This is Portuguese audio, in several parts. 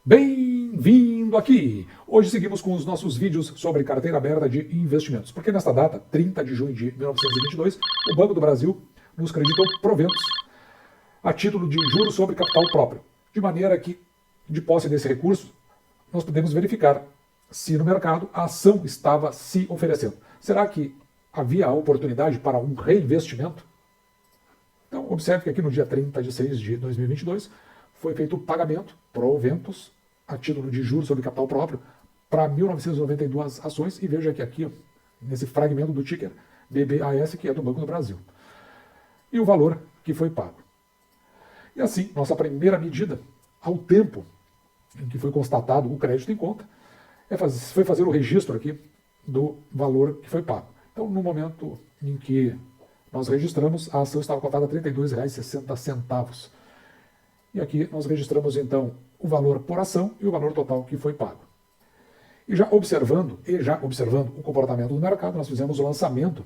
Bem-vindo aqui! Hoje seguimos com os nossos vídeos sobre carteira aberta de investimentos, porque nesta data, 30 de junho de 1922, o Banco do Brasil nos creditou proventos a título de juros sobre capital próprio, de maneira que, de posse desse recurso, nós podemos verificar se no mercado a ação estava se oferecendo. Será que havia a oportunidade para um reinvestimento? Então, observe que aqui no dia 30 de 6 de 2022 foi feito o pagamento proventos a título de juros sobre capital próprio para 1.992 ações e veja que aqui, nesse fragmento do ticker BBAS, que é do Banco do Brasil. E o valor que foi pago. E assim, nossa primeira medida, ao tempo em que foi constatado o crédito em conta, foi fazer o registro aqui do valor que foi pago. Então, no momento em que nós registramos, a ação estava cotada a R$ 32,60. E aqui nós registramos, então, o valor por ação e o valor total que foi pago. E já observando o comportamento do mercado, nós fizemos o lançamento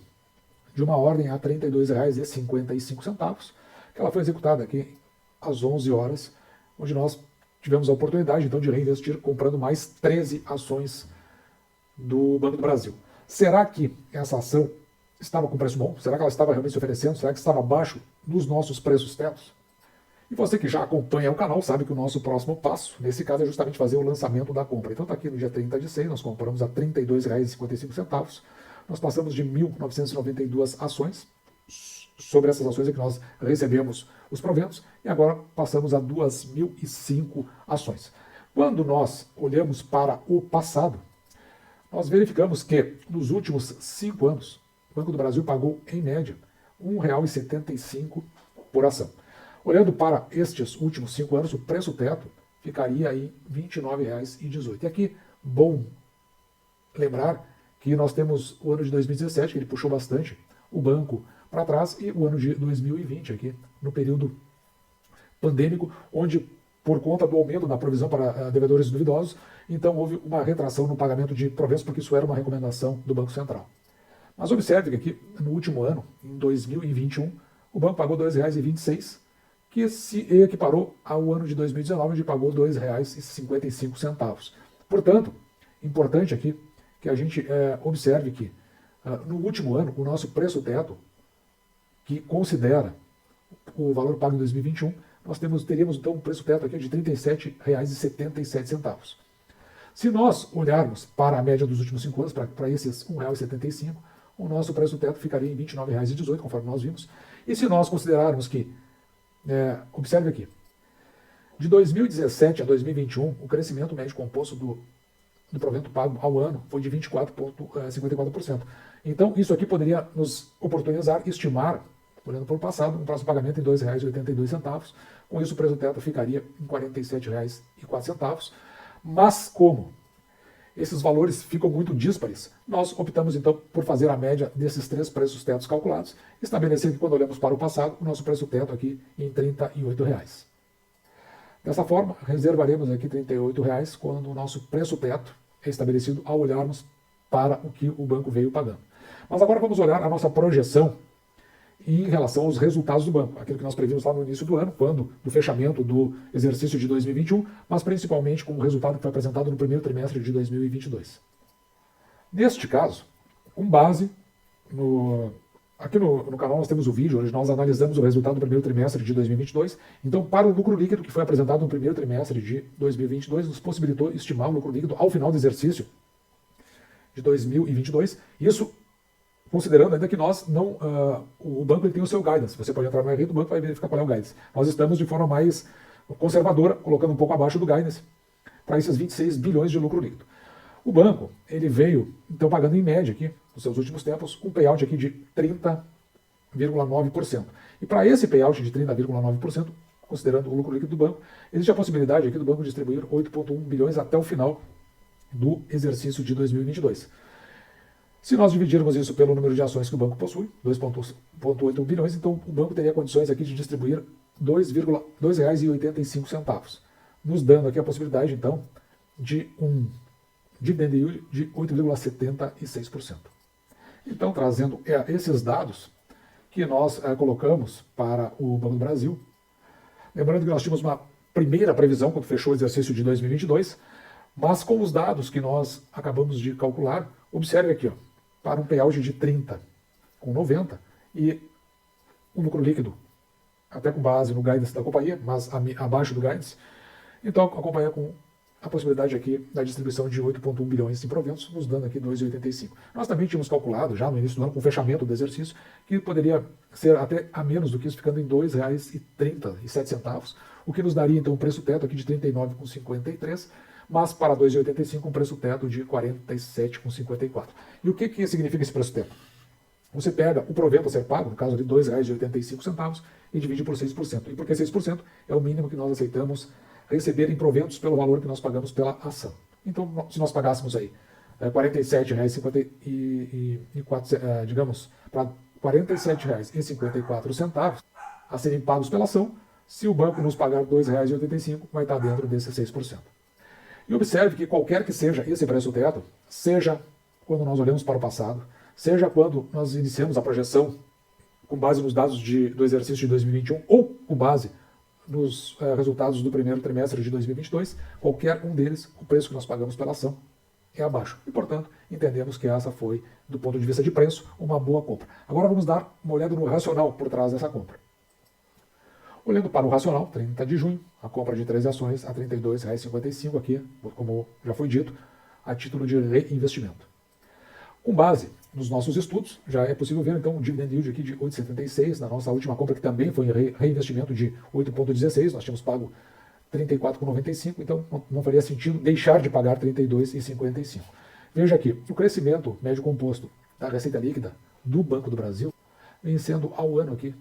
de uma ordem a R$ 32,55, que ela foi executada aqui às 11 horas, onde nós tivemos a oportunidade, então, de reinvestir comprando mais 13 ações do Banco do Brasil. Será que essa ação estava com preço bom? Será que ela estava realmente se oferecendo? Será que estava abaixo dos nossos preços tetos? E você que já acompanha o canal sabe que o nosso próximo passo, nesse caso, é justamente fazer o lançamento da compra. Então está aqui no dia 30 de 6, nós compramos a R$ 32,55. Nós passamos de 1.992 ações. Sobre essas ações é que nós recebemos os proventos. E agora passamos a 2.005 ações. Quando nós olhamos para o passado, nós verificamos que nos últimos 5 anos, o Banco do Brasil pagou, em média, R$ 1,75 por ação. Olhando para estes últimos 5 anos, o preço teto ficaria em R$ 29,18. E aqui, bom lembrar que nós temos o ano de 2017, que ele puxou bastante o banco para trás, e o ano de 2020, aqui no período pandêmico, onde, por conta do aumento da provisão para devedores duvidosos, então houve uma retração no pagamento de proventos, porque isso era uma recomendação do Banco Central. Mas observe que aqui, no último ano, em 2021, o banco pagou R$ 2,26, que se equiparou ao ano de 2019, onde pagou R$ 2,55. Portanto, importante aqui que a gente observe que no último ano, o nosso preço teto, que considera o valor pago em 2021, nós teríamos então um preço teto aqui de R$ 37,77. Se nós olharmos para a média dos últimos 5 anos, para esses R$ 1,75, o nosso preço teto ficaria em R$ 29,18, conforme nós vimos. E se nós considerarmos que observe aqui, de 2017 a 2021, o crescimento médio composto do provento pago ao ano foi de 24,54%. Então, isso aqui poderia nos oportunizar, estimar, olhando para o passado, um próximo pagamento em R$ 2,82. Com isso, o preço teto ficaria em R$ 47,04. Mas, como esses valores ficam muito díspares, nós optamos então por fazer a média desses 3 preços tetos calculados, estabelecendo que quando olhamos para o passado, o nosso preço teto aqui em R$ 38. Dessa forma, reservaremos aqui R$ 38 quando o nosso preço teto é estabelecido ao olharmos para o que o banco veio pagando. Mas agora vamos olhar a nossa projeção em relação aos resultados do banco, aquilo que nós previmos lá no início do ano, quando do fechamento do exercício de 2021, mas principalmente com o resultado que foi apresentado no primeiro trimestre de 2022. Neste caso, com base aqui no canal nós temos o vídeo onde nós analisamos o resultado do primeiro trimestre de 2022. Então, para o lucro líquido que foi apresentado no primeiro trimestre de 2022, nos possibilitou estimar o lucro líquido ao final do exercício de 2022. Isso considerando ainda que nós não, o banco ele tem o seu guidance. Você pode entrar no RI do banco e vai verificar qual é o guidance. Nós estamos de forma mais conservadora, colocando um pouco abaixo do guidance, para esses 26 bilhões de lucro líquido. O banco ele veio, então, pagando em média aqui, nos seus últimos tempos, um payout aqui de 30,9%. E para esse payout de 30,9%, considerando o lucro líquido do banco, existe a possibilidade aqui do banco distribuir 8,1 bilhões até o final do exercício de 2022. Se nós dividirmos isso pelo número de ações que o banco possui, 2,8 bilhões, então o banco teria condições aqui de distribuir R$ 2,85, nos dando aqui a possibilidade, então, de um dividend yield de 8,76%. Então, trazendo esses dados que nós colocamos para o Banco do Brasil, lembrando que nós tínhamos uma primeira previsão, quando fechou o exercício de 2022, mas com os dados que nós acabamos de calcular, observe aqui, ó, para um payout de 30 com 90 e o lucro líquido, até com base no guidance da companhia, mas abaixo do guidance, então a companhia com a possibilidade aqui da distribuição de 8,1 bilhões em proventos, nos dando aqui 2,85. Nós também tínhamos calculado, já no início do ano, com o fechamento do exercício, que poderia ser até a menos do que isso, ficando em R$ 2,37, o que nos daria então um preço teto aqui de R$ 39,53, mas para 2,85 um preço teto de R$ 47,54. E o que significa esse preço teto? Você pega o provento a ser pago, no caso de R$ 2,85, e divide por 6%. E por que 6%? É o mínimo que nós aceitamos receber em proventos pelo valor que nós pagamos pela ação. Então, se nós pagássemos aí R$ 47,54, digamos, para R$ 47,54 a serem pagos pela ação, se o banco nos pagar R$ 2,85, vai estar dentro desses 6%. E observe que qualquer que seja esse preço teto, seja quando nós olhamos para o passado, seja quando nós iniciamos a projeção com base nos dados do exercício de 2021 ou com base nos resultados do primeiro trimestre de 2022, qualquer um deles, o preço que nós pagamos pela ação é abaixo. E, portanto, entendemos que essa foi, do ponto de vista de preço, uma boa compra. Agora vamos dar uma olhada no racional por trás dessa compra. Olhando para o racional, 30 de junho, a compra de 13 ações a R$ 32,55 aqui, como já foi dito, a título de reinvestimento. Com base nos nossos estudos, já é possível ver então o dividend yield aqui de 8,76, na nossa última compra que também foi em reinvestimento de 8,16, nós tínhamos pago R$ 34,95, então não faria sentido deixar de pagar R$ 32,55. Veja aqui, o crescimento médio composto da receita líquida do Banco do Brasil vem sendo ao ano aqui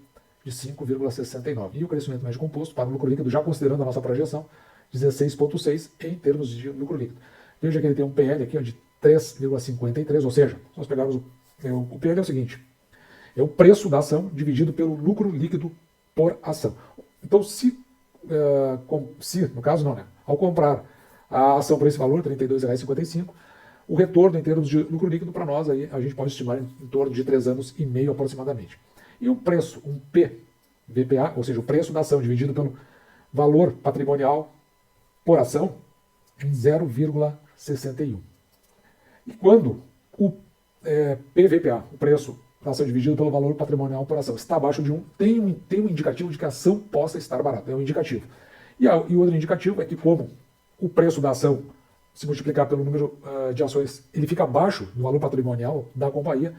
de 5,69. E o crescimento médio composto para o lucro líquido, já considerando a nossa projeção, 16,6 em termos de lucro líquido. Veja que ele tem um PL aqui ó, de 3,53, ou seja, se nós pegarmos o PL é o seguinte, é o preço da ação dividido pelo lucro líquido por ação. Então, se no caso não, né, ao comprar a ação por esse valor, R$ 32,55, o retorno em termos de lucro líquido para nós, aí, a gente pode estimar em torno de 3 anos e meio aproximadamente. E o preço, um PVPA, ou seja, o preço da ação dividido pelo valor patrimonial por ação, em 0,61. E quando o PVPA, o preço da ação dividido pelo valor patrimonial por ação, está abaixo de 1, tem um indicativo de que a ação possa estar barata. É um indicativo. E outro indicativo é que como o preço da ação se multiplicar pelo número de ações, ele fica abaixo do valor patrimonial da companhia,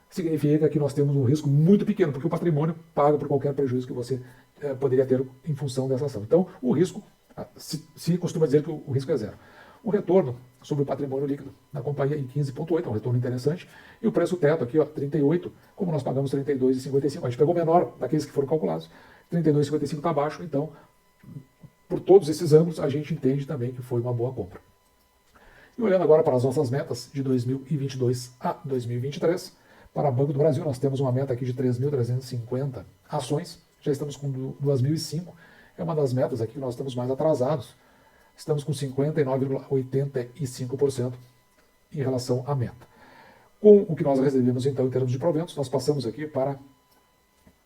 significa que nós temos um risco muito pequeno, porque o patrimônio paga por qualquer prejuízo que você poderia ter em função dessa ação. Então, o risco, se costuma dizer que o risco é zero. O retorno sobre o patrimônio líquido da companhia em 15,8, é um retorno interessante, e o preço teto aqui, ó, 38, como nós pagamos 32,55, a gente pegou o menor daqueles que foram calculados, 32,55 está abaixo, então, por todos esses ângulos, a gente entende também que foi uma boa compra. E olhando agora para as nossas metas de 2022 a 2023, para o Banco do Brasil, nós temos uma meta aqui de 3.350 ações, já estamos com 2.005, é uma das metas aqui que nós estamos mais atrasados, estamos com 59,85% em relação à meta. Com o que nós recebemos então em termos de proventos, nós passamos aqui para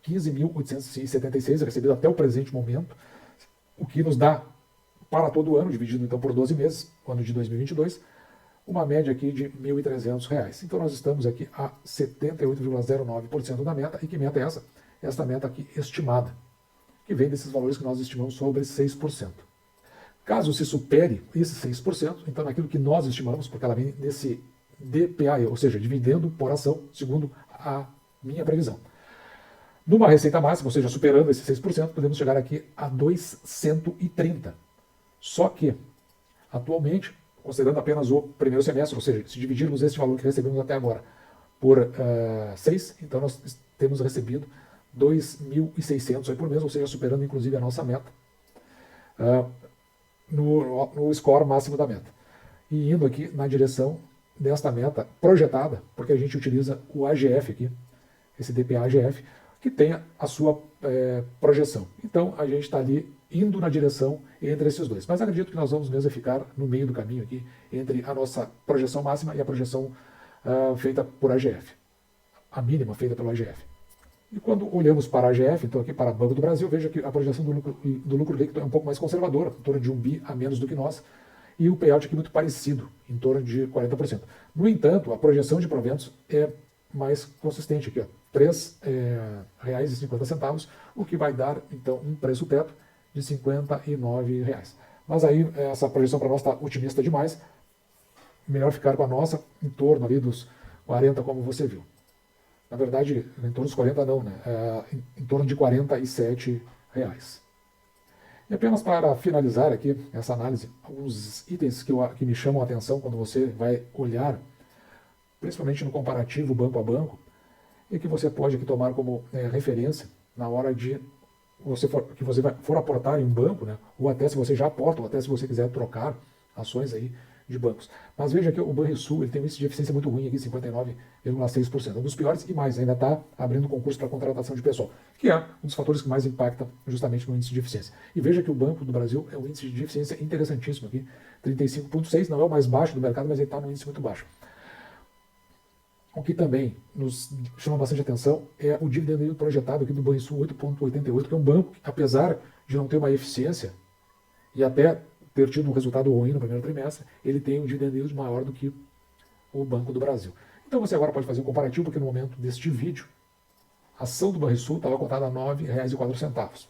15.876 recebido até o presente momento, o que nos dá para todo o ano, dividido então por 12 meses, ano de 2022, uma média aqui de R$ 1.300. Então nós estamos aqui a 78,09% da meta. E que meta é essa? Esta meta aqui estimada, que vem desses valores que nós estimamos sobre 6%. Caso se supere esses 6%, então naquilo que nós estimamos, porque ela vem desse DPA, ou seja, dividendo por ação, segundo a minha previsão. Numa receita máxima, ou seja, superando esses 6%, podemos chegar aqui a 230. Só que, atualmente, considerando apenas o primeiro semestre, ou seja, se dividirmos esse valor que recebemos até agora por 6, então nós temos recebido 2.600 por mês, ou seja, superando inclusive a nossa meta, no score máximo da meta. E indo aqui na direção desta meta projetada, porque a gente utiliza o AGF aqui, esse DPA-AGF, que tem a sua projeção. Então a gente está ali indo na direção entre esses dois. Mas acredito que nós vamos mesmo ficar no meio do caminho aqui, entre a nossa projeção máxima e a projeção feita por AGF. A mínima feita pelo AGF. E quando olhamos para a AGF, então aqui para o Banco do Brasil, veja que a projeção do lucro líquido é um pouco mais conservadora, em torno de 1 bi a menos do que nós, e o payout aqui muito parecido, em torno de 40%. No entanto, a projeção de proventos é mais consistente aqui, ó, R$ 3,50, o que vai dar então um preço teto de R$ 59. Mas aí essa projeção para nós está otimista demais, melhor ficar com a nossa em torno ali dos 40, como você viu. Na verdade, em torno dos 40 não, né? Em torno de R$ 47. E apenas para finalizar aqui essa análise, alguns itens que me chamam a atenção quando você vai olhar, principalmente no comparativo banco a banco, e que você pode aqui tomar como referência na hora de que você for aportar em um banco, né? Ou até se você já aporta, ou até se você quiser trocar ações aí de bancos. Mas veja que o Banrisul ele tem um índice de eficiência muito ruim aqui, 59,6%. Um dos piores e mais, ainda está abrindo concurso para contratação de pessoal, que é um dos fatores que mais impacta justamente no índice de eficiência. E veja que o Banco do Brasil é um índice de eficiência interessantíssimo aqui, 35,6%, não é o mais baixo do mercado, mas ele está no índice muito baixo. O que também nos chama bastante atenção é o dividend yield projetado aqui do Banrisul 8,88, que é um banco que, apesar de não ter uma eficiência e até ter tido um resultado ruim no primeiro trimestre, ele tem um dividend yield maior do que o Banco do Brasil. Então você agora pode fazer um comparativo, porque no momento deste vídeo, a ação do Banrisul estava cotada a R$ 9,04,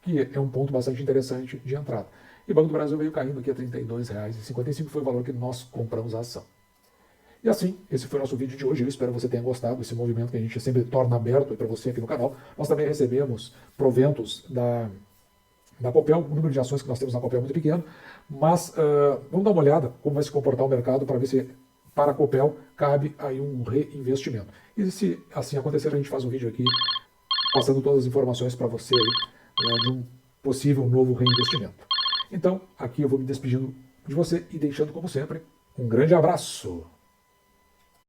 que é um ponto bastante interessante de entrada. E o Banco do Brasil veio caindo aqui a R$ 32,55, que foi o valor que nós compramos a ação. E assim, esse foi o nosso vídeo de hoje. Eu espero que você tenha gostado desse movimento que a gente sempre torna aberto para você aqui no canal. Nós também recebemos proventos da Copel, o número de ações que nós temos na Copel é muito pequeno, mas vamos dar uma olhada como vai se comportar o mercado para ver se para a Copel cabe aí um reinvestimento. E se assim acontecer, a gente faz um vídeo aqui passando todas as informações para você aí, de um possível novo reinvestimento. Então, aqui eu vou me despedindo de você e deixando, como sempre, um grande abraço!